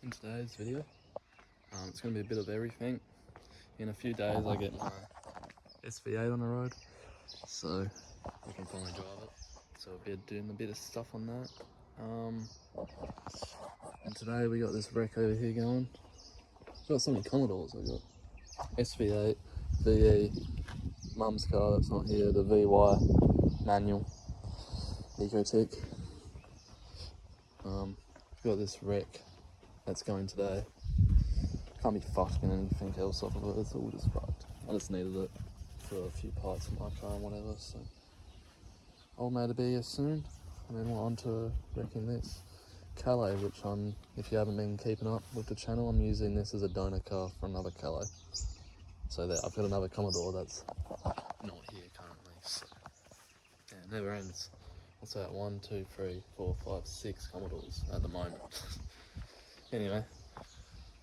in today's video. It's going to be a bit of everything. In a few days I get my SV8 on the road, so I can finally drive it. So I'll be doing a bit of stuff on that. And today we got this wreck over here going. I've got so many Commodores. I've got SV8, VE, Mum's car that's not here, the VY manual, Ecotech. Got this wreck that's going today. Can't be fucking anything else off of it, it's all just fucked. I just needed it for a few parts of my car and whatever, so old mate will be here soon. And then we're on to wrecking this Calais, which if you haven't been keeping up with the channel, I'm using this as a donor car for another Calais. So that I've got another Commodore that's not here currently, so yeah, it never ends. What's that? 1, 2, 3, 4, 5, 6 Commodores at the moment. Anyway,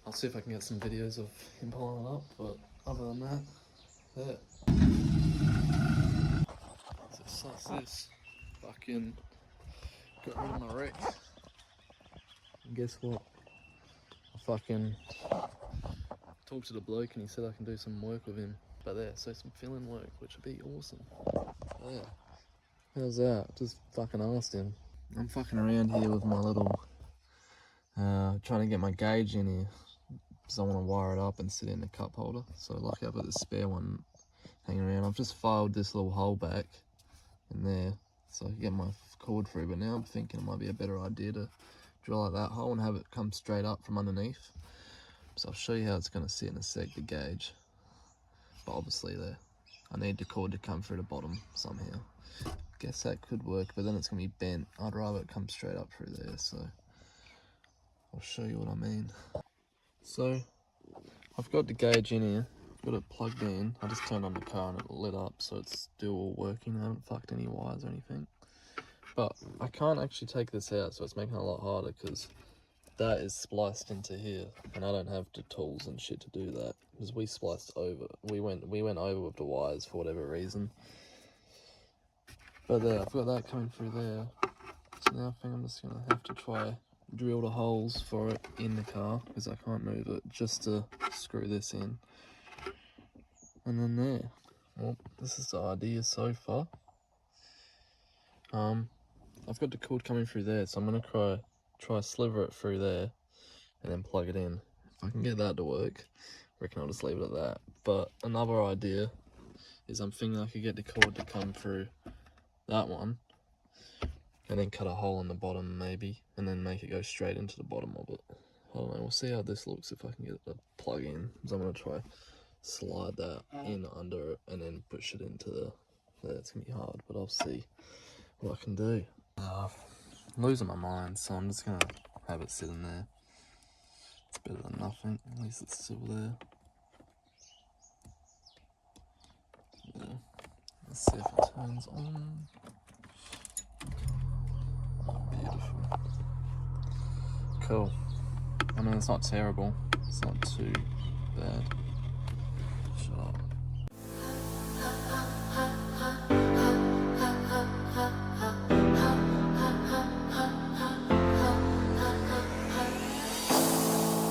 I'll see if I can get some videos of him pulling it up, but other than that, there. So sucks this. Fucking got rid of my wreck. And guess what? I fucking talked to the bloke and he said I can do some work with him. But there, so some fill-in work, which would be awesome. There. How's that? Just fucking asked him. I'm fucking around here with my little, trying to get my gauge in here. Because I want to wire it up and sit it in the cup holder. So lucky I've got this spare one hanging around. I've just filed this little hole back in there so I can get my cord through. But now I'm thinking it might be a better idea to drill out that hole and have it come straight up from underneath. So I'll show you how it's going to sit in a sec, the gauge. But obviously there, I need the cord to come through the bottom somehow. Guess that could work, but then it's going to be bent. I'd rather it come straight up through there, so I'll show you what I mean. So I've got the gauge in here, I've got it plugged in. I just turned on the car and it lit up, so it's still all working. I haven't fucked any wires or anything. But I can't actually take this out, so it's making it a lot harder because that is spliced into here, and I don't have the tools and shit to do that because we spliced over. We went over with the wires for whatever reason. But there, I've got that coming through there. So now I think I'm just gonna have to try drill the holes for it in the car because I can't move it, just to screw this in. And then there. Well, this is the idea so far. I've got the cord coming through there, so I'm gonna try sliver it through there and then plug it in. If I can get that to work, I reckon I'll just leave it at that. But another idea is I'm thinking I could get the cord to come through that one and then cut a hole in the bottom maybe, and then make it go straight into the bottom of it. I don't know, we'll see how this looks if I can get it to plug in, because I'm going to try slide that in under it and then push it into there. It's going to be hard, but I'll see what I can do. I'm losing my mind, so I'm just going to have it sitting there. It's better than nothing, at least it's still there. Yeah. Let's see if it turns on. Beautiful. Cool. I mean, it's not terrible. It's not too bad. Shut up.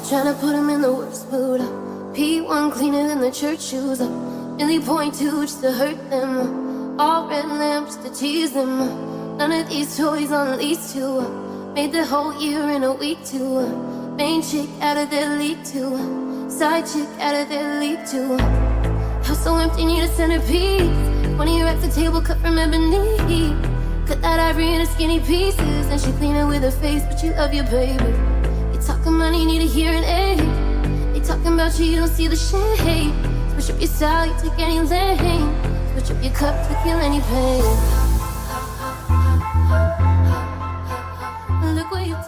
Tryna put him in the worst mood. P1 cleaner than the church shoes. Really point to just to hurt them. All red lamps to tease them. None of these toys on lease to. Made the whole year in a week too. Main chick out of their league too. Side chick out of their league too. House so empty, need a centerpiece. 20 racks a table cut from ebony. Cut that ivory into skinny pieces. And she clean it with her face, but you love your baby. You talking money, need a hearing aid. They talking about you, you don't see the shade. Switch up your style, you take any lane. Switch up your cup to kill any pain. Look what you've done.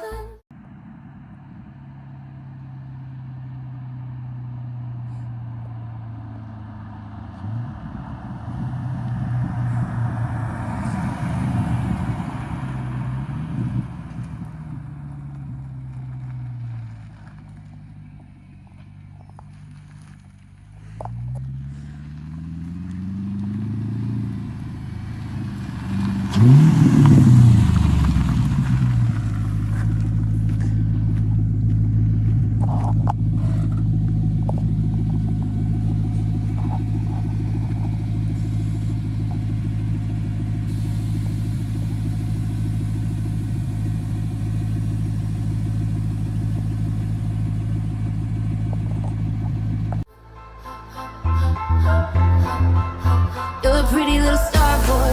pretty little Starboy.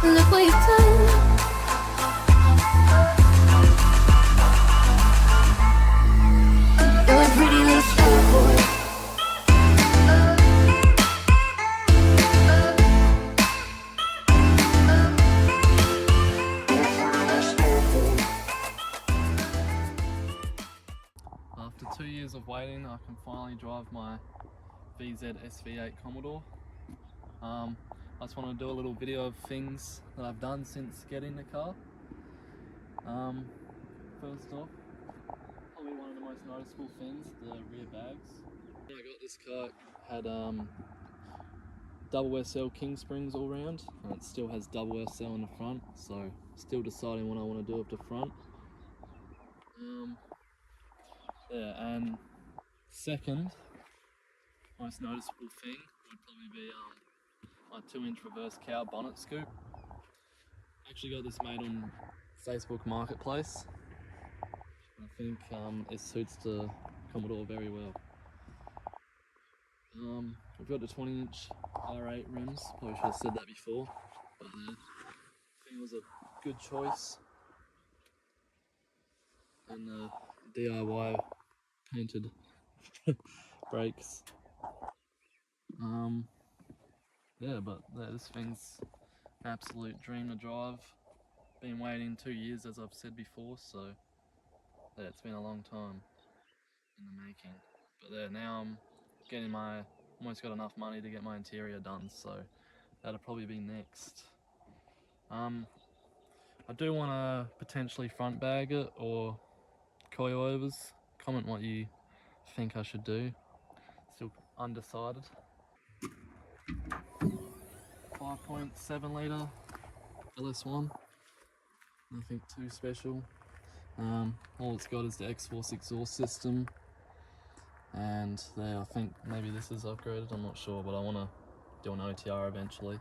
Look what you've done. You're a pretty little Starboy. After 2 years of waiting, I can finally drive my VZ SV8 Commodore. I just want to do a little video of things that I've done since getting the car. First off, probably one of the most noticeable things, the rear bags. When I got this car, it had double SL king springs all round, and it still has double SL in the front, so still deciding what I want to do with the front. Yeah, and second most noticeable thing would probably be my 2-inch reverse cow bonnet scoop. Actually got this made on Facebook Marketplace. I think it suits the Commodore very well. We've got the 20-inch R8 rims. Probably should have said that before, but I think it was a good choice. And the DIY painted brakes. Yeah, but this thing's an absolute dream to drive. Been waiting 2 years, as I've said before, so yeah, it's been a long time in the making. But yeah, now I'm getting almost got enough money to get my interior done, so that'll probably be next. I do want to potentially front bag it or coilovers. Comment what you think I should do. Still undecided. 5.7 litre LS1. Nothing too special. All it's got is the X-Force exhaust system, and there, I think maybe this is upgraded, I'm not sure, but I want to do an OTR eventually.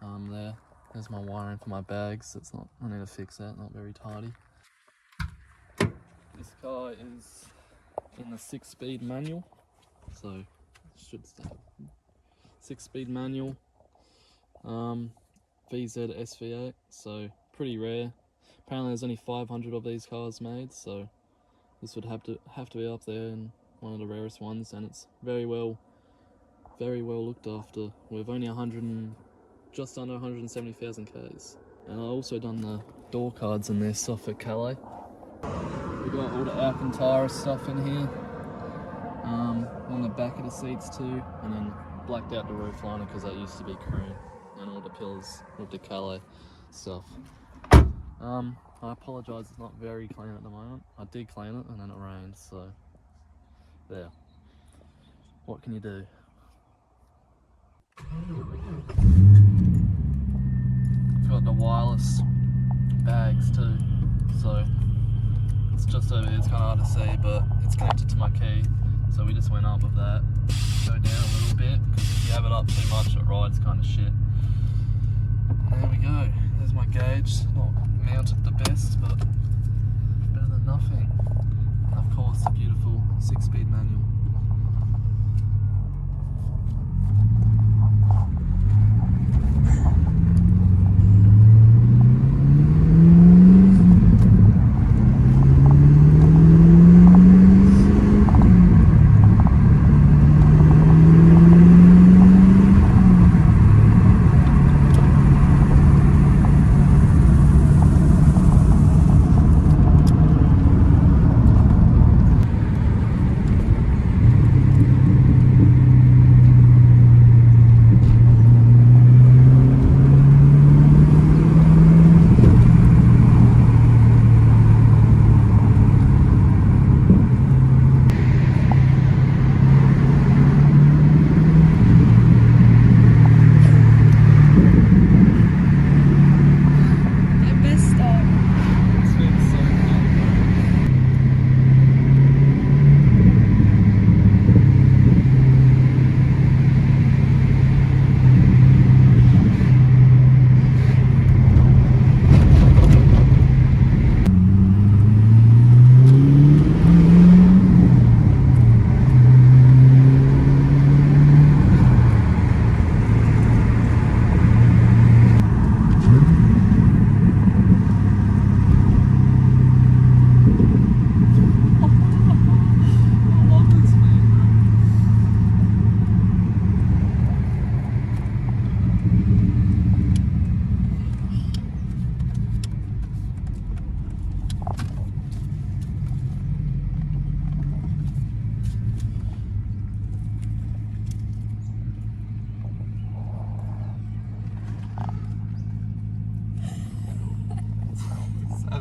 There's my wiring for my bags. It's not, I need to fix that, not very tidy. This car is in the 6-speed manual, so it should stay 6-speed manual. VZ SV8, so pretty rare. Apparently there's only 500 of these cars made, so this would have to be up there in one of the rarest ones, and it's very well looked after with only just under 170,000 Ks. And I also done the door cards in this off at Calais. We got all the Alcantara stuff in here, on the back of the seats too, and then blacked out the roof liner because that used to be cream, and all the pillars with the Calais stuff. I apologise, it's not very clean at the moment. I did clean it and then it rained, so there. What can you do? Got the wireless bags too, so it's just over here. It's kind of hard to see, but it's connected to my key, so we just went up with that. Go down a little bit, because if you have it up too much it rides kind of shit. There we go, there's my gauge. Not mounted the best, but better than nothing. And of course the beautiful 6-speed manual.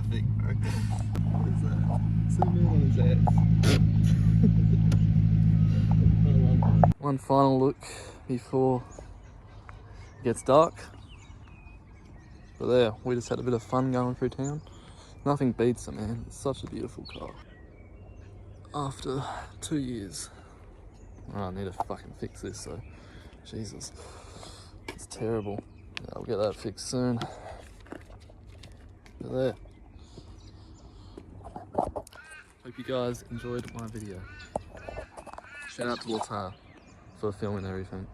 that thing, bro. What is that? Zoom in on his ass. One final look before it gets dark. But there, we just had a bit of fun going through town. Nothing beats it, man. It's such a beautiful car. After 2 years. Oh, I need to fucking fix this, so Jesus. It's terrible. Yeah, I'll get that fixed soon. But there. Hope you guys enjoyed my video. Shout out to Walter for filming everything.